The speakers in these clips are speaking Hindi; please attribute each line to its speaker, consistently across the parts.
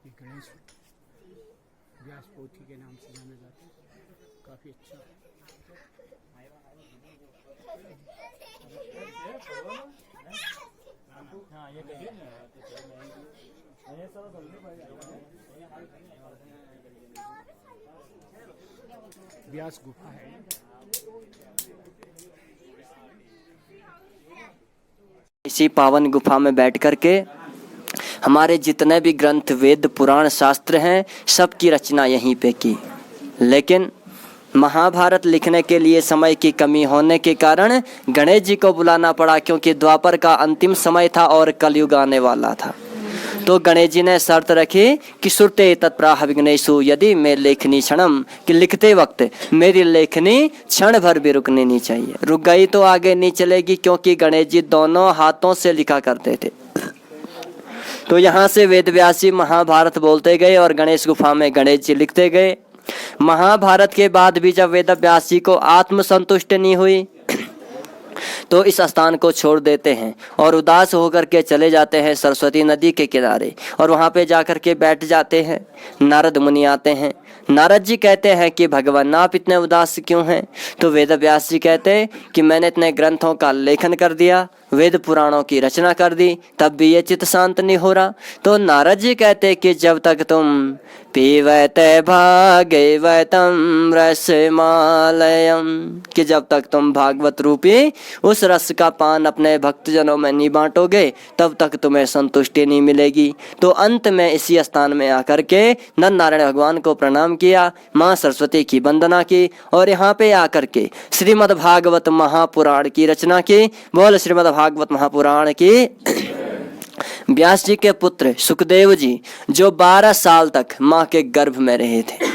Speaker 1: ये गणेश व्यास पोथी के नाम से जाने जाते हैं। काफ़ी अच्छा व्यास गुफा है।
Speaker 2: इसी पावन गुफा में बैठ करके हमारे जितने भी ग्रंथ वेद पुराण शास्त्र हैं सबकी रचना यहीं पे की। लेकिन महाभारत लिखने के लिए समय की कमी होने के कारण गणेश जी को बुलाना पड़ा, क्योंकि द्वापर का अंतिम समय था और कलयुग आने वाला था। तो गणेश जी ने शर्त रखी कि श्रुते तत्प्राह विघ्नेषु यदि मैं लेखनी क्षणम, कि लिखते वक्त मेरी लेखनी क्षण भर भी रुकनी नहीं चाहिए। रुक गई तो आगे नहीं चलेगी, क्योंकि गणेश जी दोनों हाथों से लिखा करते थे। तो यहाँ से वेदव्यास जी महाभारत बोलते गए और गणेश गुफा में गणेश जी लिखते गए। महाभारत के बाद भी जब वेदव्यास जी को आत्मसंतुष्टि नहीं हुई तो इस स्थान को छोड़ देते हैं और उदास होकर के चले जाते हैं सरस्वती नदी के किनारे, और वहाँ पे जाकर के बैठ जाते हैं। नारद मुनि आते हैं। नारद जी कहते हैं कि भगवान आप इतने उदास क्यों हैं? तो वेदव्यास जी कहते हैं कि मैंने इतने ग्रंथों का लेखन कर दिया, वेद पुराणों की रचना कर दी, तब भी ये चित्त शांत नहीं हो रहा। तो नारद जी कहते कि जब तक तुम पीवत भागवतम रसमालयम, कि जब तक तुम भागवत रूपी उस रस का पान अपने भक्तजनों में नहीं बांटोगे तब तक तुम्हें संतुष्टि नहीं मिलेगी। तो अंत में इसी स्थान में आकर के नर नारायण भगवान को प्रणाम किया, माँ सरस्वती की वंदना की और यहाँ पे आकर के श्रीमद् भागवत महापुराण की रचना की। बोल श्रीमद् भागवत महापुराण की। व्यास जी के पुत्र सुखदेव जी जो 12 साल तक माँ के गर्भ में रहे थे,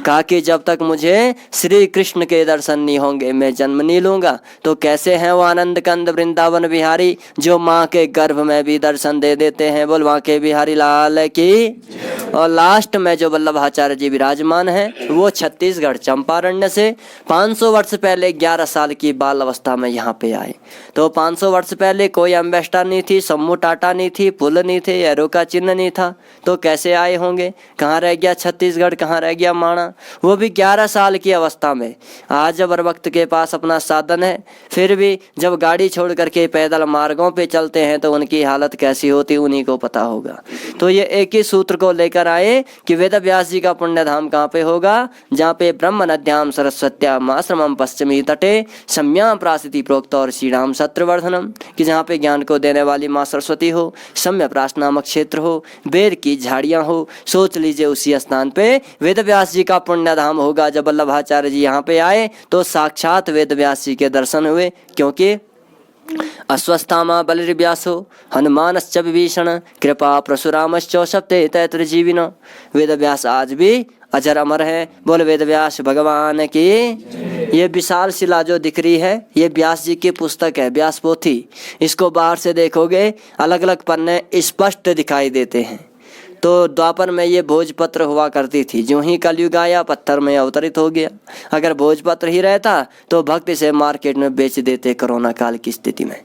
Speaker 2: कहा कि जब तक मुझे श्री कृष्ण के दर्शन नहीं होंगे मैं जन्म नहीं लूंगा। तो कैसे हैं वो आनंद कंद वृंदावन बिहारी जो माँ के गर्भ में भी दर्शन दे देते हैं। बोल वहाँ के बिहारी लाल की। और लास्ट में जो वल्लभाचार्य जी विराजमान हैं वो छत्तीसगढ़ चंपारण्य से 500 वर्ष पहले 11 साल की बाल अवस्था में यहाँ पे आए। तो 500 वर्ष पहले कोई एम्बेस्टर नहीं थी, सम्मू टाटा नहीं थी, पुल नहीं थे, एरो का चिन्ह नहीं था। तो कैसे आए होंगे? कहाँ रह गया छत्तीसगढ़, कहाँ रह गया माणा? वो भी 11 साल की अवस्था में। आज जब हर वक्त के पास अपना साधन है, फिर भी जब गाड़ी छोड़ करके पैदल मार्गों पे चलते हैं तो उनकी हालत कैसी होती उन्हीं को पता होगा। तो ये एक ही सूत्र को लेकर आए कि वेद व्यास जी का पुण्य धाम कहाँ पे होगा? जहाँ पे ब्रह्म नद्याम सरस्वत्याम आश्रमम पश्चिमी तटे सम्याम प्रासिति प्रोक्त और श्रीराम सत्रवर्धनम, कि जहाँ पे ज्ञान को देने वाली माँ सरस्वती हो, सम्य प्रास नामक क्षेत्र हो, वेद की झाड़ियाँ हो। सोच लीजिए उसी स्थान पे वेद व्यास जी का पुण्य धाम होगा। जब वल्लभाचार्य जी यहाँ पे आए तो साक्षात वेद व्यास जी के दर्शन हुए, क्योंकि अश्वस्थामा बलिर्व्यासो हनुमानश्च विभीषण कृपा परशुरामश्च सप्ते तैतृजीविनो। वेद व्यास आज भी अजर अमर है। बोल वेद व्यास भगवान की। ये विशाल शिला जो दिख रही है ये व्यास जी की पुस्तक है, व्यास पोथी। इसको बाहर से देखोगे अलग अलग पन्ने स्पष्ट दिखाई देते हैं। तो द्वापर में ये भोजपत्र हुआ करती थी, जो ही कलयुग आया पत्थर में अवतरित हो गया। अगर भोजपत्र ही रहता तो भक्त इसे मार्केट में बेच देते कोरोना काल की स्थिति में।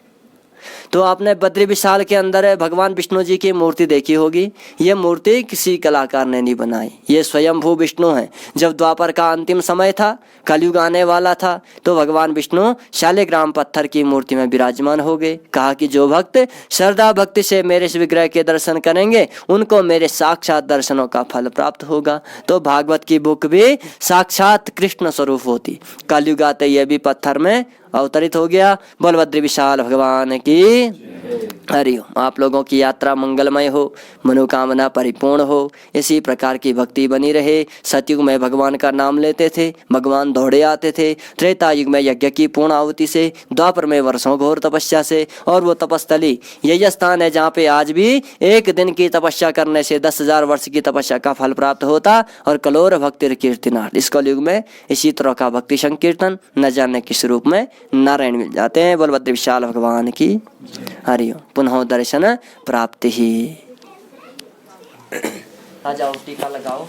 Speaker 2: तो आपने बद्री विशाल के अंदर भगवान विष्णु जी की मूर्ति देखी होगी। ये मूर्ति किसी कलाकार ने नहीं बनाई, ये स्वयंभू विष्णु है। जब द्वापर का अंतिम समय था, कलयुग आने वाला था, तो भगवान विष्णु शालिग्राम पत्थर की मूर्ति में विराजमान हो गए। कहा कि जो भक्त श्रद्धा भक्ति से मेरे इस विग्रह के दर्शन करेंगे उनको मेरे साक्षात दर्शनों का फल प्राप्त होगा। तो भागवत की बुक भी साक्षात कृष्ण स्वरूप होती, कलयुग आते ये भी पत्थर में अवतरित हो गया। बलभद्र विशाल भगवान की हरि ओम। आप लोगों की यात्रा मंगलमय हो, मनोकामना परिपूर्ण हो, इसी प्रकार की भक्ति बनी रहे। सतयुग में भगवान का नाम लेते थे, भगवान दौड़े आते थे। त्रेता युग में यज्ञ की पूर्ण आहुति से, द्वापर में वर्षों घोर तपस्या से, और वो तपस्थली यही स्थान है जहाँ पे आज भी एक दिन की तपस्या करने से 10,000 वर्ष की तपस्या का फल प्राप्त होता। और कलोर भक्ति कीर्तनार्थ, इस कलयुग में इसी तरह का भक्ति संकीर्तन न जाने किस रूप में नारायण मिल जाते हैं। बलभद्र विशाल भगवान की हरि ओम। पुनः दर्शन प्राप्ति ही। आ जाओ टीका लगाओ।